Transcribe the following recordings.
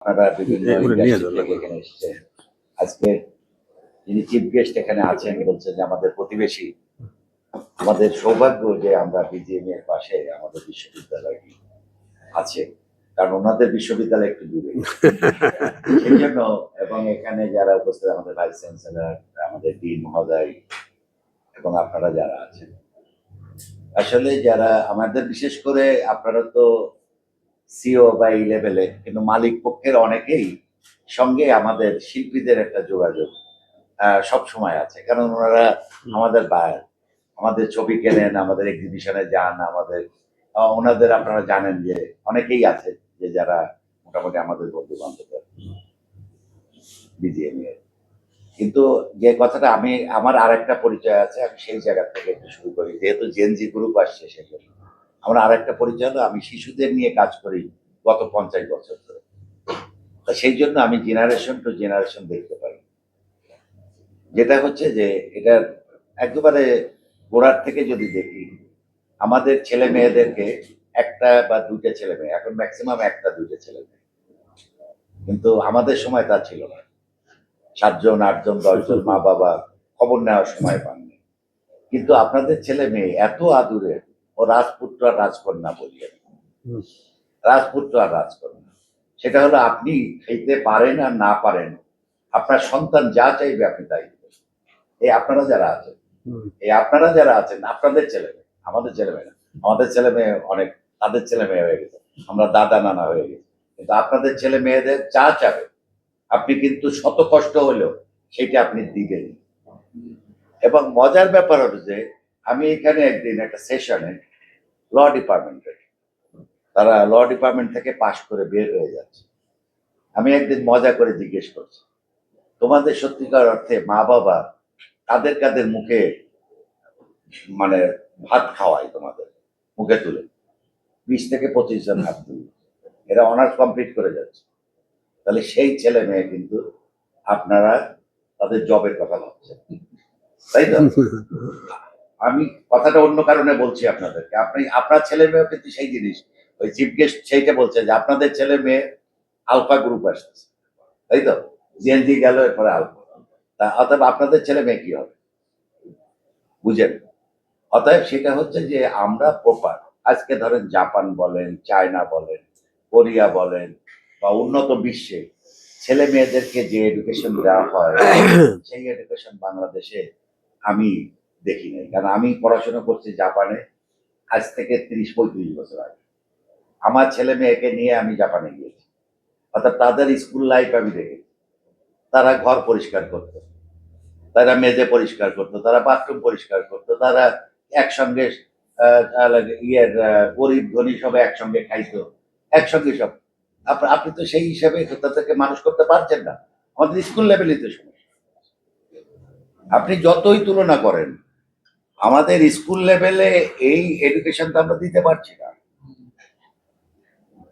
আপনারা বিভিন্ন ইন্ডাস্ট্রি থেকে এখানে এসেছেন। আজকে যিনি চিফ গেস্ট এখানে আছেন বলছেন যে আমাদের প্রতিবেশী, আমাদের সৌভাগ্য যে আমরা বিজিএম এর পাশে আমাদের বিশ্ববিদ্যালয়টি আছে, কারণ ওনাদের বিশ্ববিদ্যালয় একটু দূরে। সেই জন্য এবং এখানে যারা উপস্থিত আমাদের ভাইস চ্যান্সেলর, আমাদের ডিন মহোদয় এবং আপনারা যারা আছেন, আসলে যারা আমাদের বিশেষ করে আপনারা তো সিও বা এই লেভেলে, কিন্তু মালিক পক্ষের অনেকেই সঙ্গে আমাদের শিল্পীদের একটা যোগাযোগ সব সময় আছে, কারণ ওনারা আমাদের আমাদের ছবি কেনেন, আমাদের এক্সিবিশনে যান, আমাদের ওনাদের আপনারা জানেন যে অনেকেই আছে যে যারা মোটামুটি আমাদের বন্ধু বান্ধব বিজিএম এর। কিন্তু যে কথাটা আমি আমার আরেকটা পরিচয় আছে, আমি সেই জায়গা থেকে একটু শুরু করি, যেহেতু জেনজি গ্রুপ আসছে সেজন্য আমার আরেকটা পরিচয় হলো আমি শিশুদের নিয়ে কাজ করি গত 50 বছর ধরে। সেই জন্য আমি জেনারেশন টু জেনারেশন দেখতে পাই, যেটা হচ্ছে যে এটার একেবারে গোড়ার থেকে যদি দেখি, আমাদের ছেলে মেয়েদেরকে একটা বা দুইটা ছেলে মেয়ে, এখন ম্যাক্সিমাম একটা দুইটা ছেলে মেয়ে, কিন্তু আমাদের সময় তা ছিল না। 7জন 8জন 10জন মা বাবা খবর নেওয়ার সময় পাননি। কিন্তু আপনাদের ছেলে মেয়ে এত আদুরের, ও রাজপুত্র আর রাজকন্যা বলি, রাজপুত্র আর রাজকন্যা, সেটা হলো আপনি খেতে পারেন আর না পারেন, আপনার সন্তান যা চাইবে আপনি তাই দেবেন। এই আপনারা যারা আছেন, আপনাদের ছেলে মেয়ে, আমাদের ছেলে মেয়ে না, আমাদের ছেলে মেয়ে অনেক, তাদের ছেলে মেয়ে হয়ে গেছে, আমরা দাদা নানা হয়ে গেছি, কিন্তু আপনাদের ছেলে মেয়েদের যা চাবে আপনি কিন্তু শত কষ্ট হলেও সেটা আপনি দিবেন। এবং মজার ব্যাপার হলো যে আমি এখানে একদিন একটা সেশনে ল ডিপার্টমেন্টের, তারা ল ডিপার্টমেন্ট থেকে পাশ করে বের হয়ে যাচ্ছে, আমি একদিন মজা করে জিজ্ঞেস করছি, তোমাদের সত্যিকার অর্থে মা বাবা কাদের কাদের মুখে মানে ভাত খাওয়াই, তোমাদের মুখে তুলে 20 থেকে 25 জন হাত তুলে, এরা অনার্স কমপ্লিট করে যাচ্ছে। তাহলে সেই ছেলে মেয়ে কিন্তু আপনারা তাদের জবের কথা ভাবছেন, তাই তো? আমি কথাটা অন্য কারণে বলছি আপনাদেরকে, আপনার ছেলে মেয়েও কিন্তু সেই জিনিস, ওই চিফ গেস্ট সেইটা বলছে যে আপনাদের ছেলে মেয়ে আলফা গ্রুপ আসতেছে, তাই তো? জিএনজি গেল, এরপরে আলফা, তা অতএব আপনাদের ছেলে মেয়ে কি হবে বুঝেন? অতএব সেটা হচ্ছে যে আমরা প্রপার, আজকে ধরেন জাপান বলেন, চায়না বলেন, কোরিয়া বলেন, বা উন্নত বিশ্বে ছেলে মেয়েদেরকে যে এডুকেশন দেওয়া হয় সেই এডুকেশন বাংলাদেশে আমি দেখি নাই। কারণ আমি পড়াশোনা করছি জাপানে আজ থেকে 30-35 বছর আগে, আমার ছেলে মেয়েকে নিয়ে আমি জাপানে গিয়েছি, অর্থাৎ তাদের স্কুল লাইফ আমি দেখেছি। তারা ঘর পরিষ্কার করতো, তারা মেঝে পরিষ্কার করতো, তারা বাথরুম পরিষ্কার করতো, তারা একসঙ্গে ইয়ের গরিব ধনী সব একসঙ্গে খাইতো, একসঙ্গে সব। আপনি তো সেই হিসাবে তাদেরকে মানুষ করতে পারছেন না, আমাদের স্কুল লেভেলে তো সমস্যা। আপনি যতই তুলনা করেন, আমাদের স্কুল লেভেলে এই এডুকেশনটা আমরা দিতে পারছি না।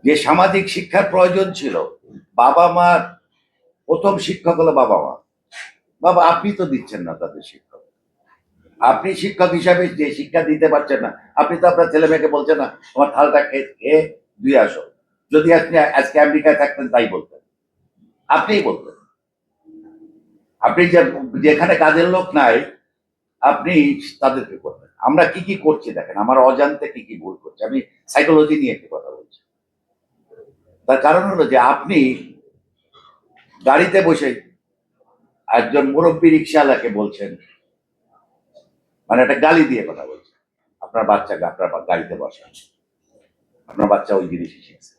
যে সামাজিক শিক্ষার প্রয়োজন ছিল, বাবা মার প্রথম শিক্ষক হলো বাবা মা। বাবা আপনি তো দিচ্ছেন না তাদের শিক্ষক, আপনি শিক্ষক হিসাবে যে শিক্ষা দিতে পারছেন না, আপনি তো আপনার ছেলে মেয়েকে বলছেন না তোমার থালটা খেয়ে ধুয়ে আসো। যদি আপনি আজকে আমেরিকায় থাকতেন তাই বলতেন, আপনিই বলতেন। আপনি যেখানে কাজের লোক নাই আপনি তাদেরকে করবেন। আমরা কি কি করছি দেখেন, আমার অজান্তে কি কি ভুল করছি, আমি সাইকোলজি নিয়ে একটি কথা বলছি। তার কারণ হলো যে আপনি গাড়িতে বসে একজন মুরব্বী রিক্সাওয়ালাকে বলছেন, মানে একটা গালি দিয়ে কথা বলছেন, আপনার বাচ্চাকে আপনার গাড়িতে বসান, আপনার বাচ্চা ওই জিনিসই শিখছে।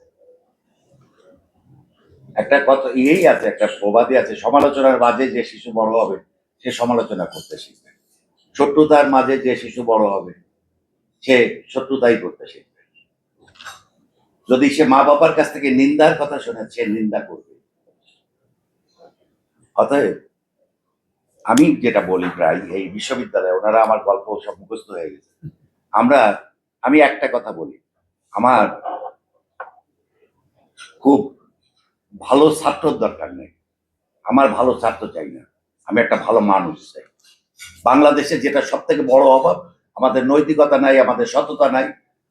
একটা কথা ইয়েই আছে, একটা প্রবাদই আছে, সমালোচনার মাঝে যে শিশু বড় হবে সে সমালোচনা করতে শিখবে, শত্রুতার মাঝে যে শিশু বড় হবে সে শত্রুতাই করতে শিখবে। যদি সে মা বাবার কাছ থেকে নিন্দার কথা শোনে সে নিন্দা করবে। অতএব আমি যেটা বলি প্রায় এই বিশ্ববিদ্যালয়ে, ওনারা আমার গল্প সব মুখস্থ হয়ে গেছে, আমি একটা কথা বলি, আমার খুব ভালো ছাত্রর দরকার নেই, আমার ভালো ছাত্র চাই না, আমি একটা ভালো মানুষ চাই। বাংলাদেশে যেটা সব থেকে বড় অভাব, আমাদের নৈতিকতা নাই, আমাদের সততা নাই,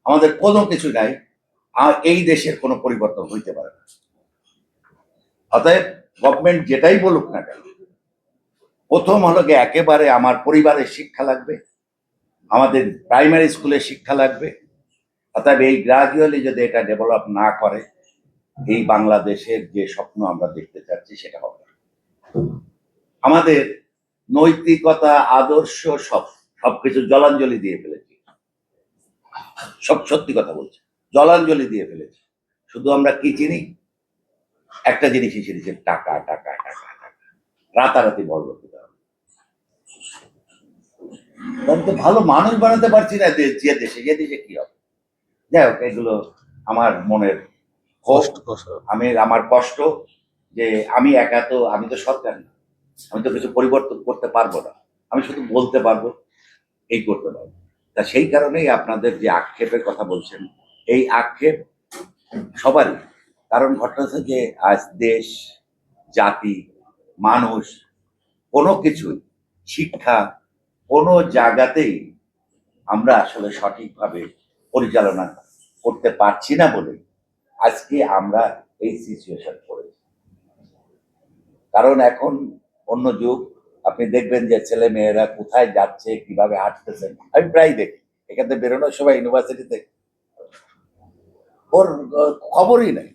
আমাদের কোনো কিছু নাই, আর এই দেশের কোনো পরিবর্তন হইতে পারে না। অতএব গভর্নমেন্ট যেটাই বলুক না কেন, প্রথম হলো গিয়ে একেবারে আমার পরিবারের শিক্ষা লাগবে, আমাদের প্রাইমারি স্কুলের শিক্ষা লাগবে। অতএব এই গ্রাজুয়ালি যদি এটা ডেভেলপ না করে, এই বাংলাদেশের যে স্বপ্ন আমরা দেখতে চাচ্ছি সেটা হবে না। আমাদের নৈতিকতা, আদর্শ সবকিছু জলাঞ্জলি দিয়ে ফেলেছি। সব সত্যি কথা বলছি, জলাঞ্জলি দিয়ে ফেলেছি। শুধু আমরা কি চিনি? একটা জিনিসই চিনি, টাকা টাকা টাকা টাকা। রাতারাতি বড় হতে হবে। তো ভালো মানুষ বানাতে পারছি না যে দেশে, যে দেশে কি হবে? যাই হোক, এগুলো আমার মনের কষ্ট। আমার কষ্ট যে আমি একা, তো আমি তো সরকার না, আমি তো কিছু পরিবর্তন করতে পারবো না। আমি শুধু বলতে পারবো, এই করতে পারবো। তা সেই কারণেই আপনাদের যে আক্ষেপের কথা বলছেন, এই আক্ষেপ সবারই। কারণ ঘটনা হচ্ছে যে আজ দেশ, জাতি, মানুষ, কোনো কিছুই, শিক্ষা, কোনো জায়গাতেই আমরা আসলে সঠিকভাবে পরিচালনা করতে পারছি না বলে আজকে আমরা এই সিচুয়েশন পড়েছি। কারণ এখন অন্য যুগ, আপনি দেখবেন যে ছেলে মেয়েরা কোথায় যাচ্ছে, কিভাবে হাঁটতেছে। আমি প্রায় দেখি এখান থেকে বেরোনোর সময় ইউনিভার্সিটিতে ওর খবরই নেই।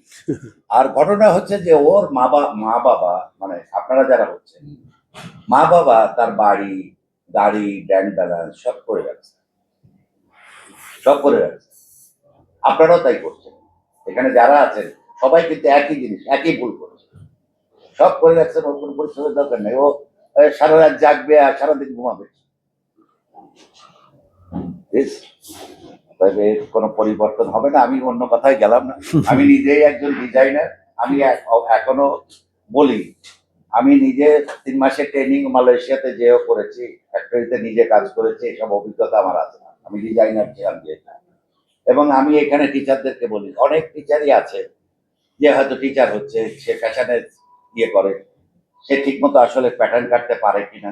আর ঘটনা হচ্ছে যে ওর মা বাবা, মানে আপনারা যারা হচ্ছেন, মা বাবা তার বাড়ি, গাড়ি, ব্যাংক ব্যালেন্স সব করে রাখছে, সব করে রাখছে। আপনারাও তাই করছেন। এখানে যারা আছেন সবাই কিন্তু একই জিনিস, একই ভুল করছে। সব করে রাখছেন, ওর কোনো পরিশ্রমের দরকার নেই। ও সারা রাত জাগবে আর সারাদিন ঘুমাবে। তবে কোনো পরিবর্তন হবে না। আমি অন্য কথায় গেলাম না। আমি নিজেই একজন ডিজাইনার। আমি এখনো বলি, আমি নিজে 3 মাসের ট্রেনিং মালয়েশিয়াতে যেও করেছি, ফ্যাক্টরিতে নিজে কাজ করেছি, এসব অভিজ্ঞতা আমার আছে। আমি ডিজাইনার ছিলাম যেহেতু। এবং আমি এখানে টিচারদেরকে বলি, অনেক টিচারই আছে যে হয়তো টিচার হচ্ছে, সে ফ্যাশনের ইয়ে করে, সে ঠিকমতো আসলে প্যাটার্ন কাটতে পারে কিনা,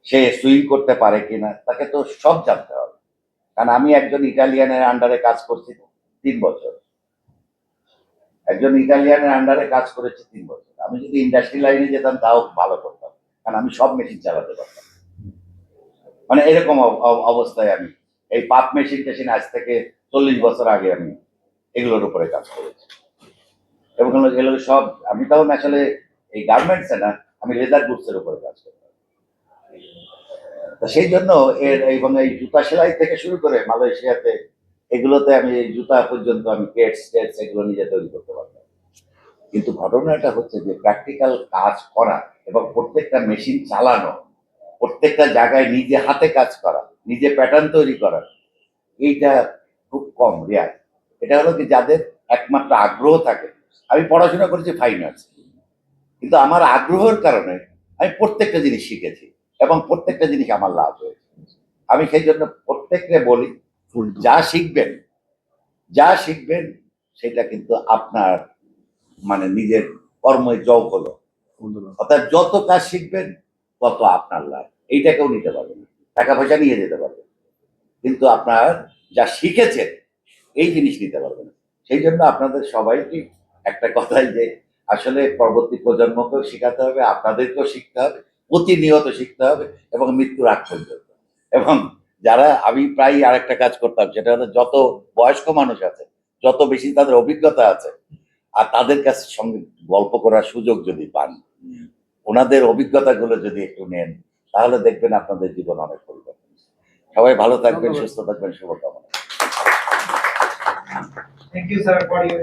সে সুইং করতে পারে কিনা, তাকে তো সব জানতে হবে। কারণ আমি একজন ইটালিয়ানের আন্ডারে কাজ করছি 3 বছর। একজন ইটালিয়ানের আন্ডারে কাজ করেছি 3 বছর। আমি যদি ইন্ডাস্ট্রি লাইনে যেতাম তাও ভালো করতাম, কারণ আমি সব মেশিন চালাতে পারতাম। মানে এরকম অবস্থায় আমি এই পাপ মেশিন টেশিন আজ থেকে 40 বছর আগে আমি এগুলোর উপরে কাজ করেছি। এবং এগুলো সব আমি তখন আসলে এই গার্মেন্টসে না, আমি লেদার গুডসের উপরে কাজ করতাম। তা সেই জন্য এবং এই জুতা সেলাই থেকে শুরু করে মালয়েশিয়াতে এগুলোতে আমি এই জুতা পর্যন্ত আমি কেটস টেটস এগুলো নিজে তৈরি করতে পারতাম। কিন্তু ঘটনাটা হচ্ছে যে প্র্যাকটিক্যাল কাজ করা এবং প্রত্যেকটা মেশিন চালানো, প্রত্যেকটা জায়গায় নিজে হাতে কাজ করা, নিজে প্যাটার্ন তৈরি করা, এইটা খুব কম রেয়ার। এটা হলো কি যাদের একমাত্র আগ্রহ থাকে। আমি পড়াশোনা করেছি ফাইন আর্টস, কিন্তু আমার আগ্রহের কারণে আমি প্রত্যেকটা জিনিস শিখেছি এবং প্রত্যেকটা জিনিস আমার লাভ হয়েছে। আমি সেই জন্য প্রত্যেককে বলি, যা শিখবেন, যা শিখবেন সেটা কিন্তু আপনার মানে নিজের কর্মের যোগ হলো। অর্থাৎ যত কাজ শিখবেন তত আপনার লাভ। এইটাকেও নিতে পারবেন, টাকা পয়সা নিয়ে যেতে পারবেন, কিন্তু আপনার যা শিখেছেন এই জিনিস নিতে পারবেন। সেই জন্য আপনাদের সবাইকে একটা কথাই যে আসলে পরবর্তী প্রজন্মকেও শেখাতে হবে, আপনাদেরকেও শিখতে হবে, প্রতিনিয়ত শিখতে হবে এবং মৃত্যুর আগ পর্যন্ত। এবং যারা, আমি প্রায় আরেকটা কাজ করতাম, সেটা হলো যত বয়স্ক মানুষ আছে, যত বেশি তাদের অভিজ্ঞতা আছে, আর তাদের কাছে সঙ্গে গল্প করার সুযোগ যদি পান, ওনাদের অভিজ্ঞতাগুলো যদি একটু নেন, তাহলে দেখবেন আপনাদের জীবন অনেক পরিবর্তন। সবাই ভালো থাকবেন, সুস্থ থাকবেন, শুভকামনা। Thank you, sir, for your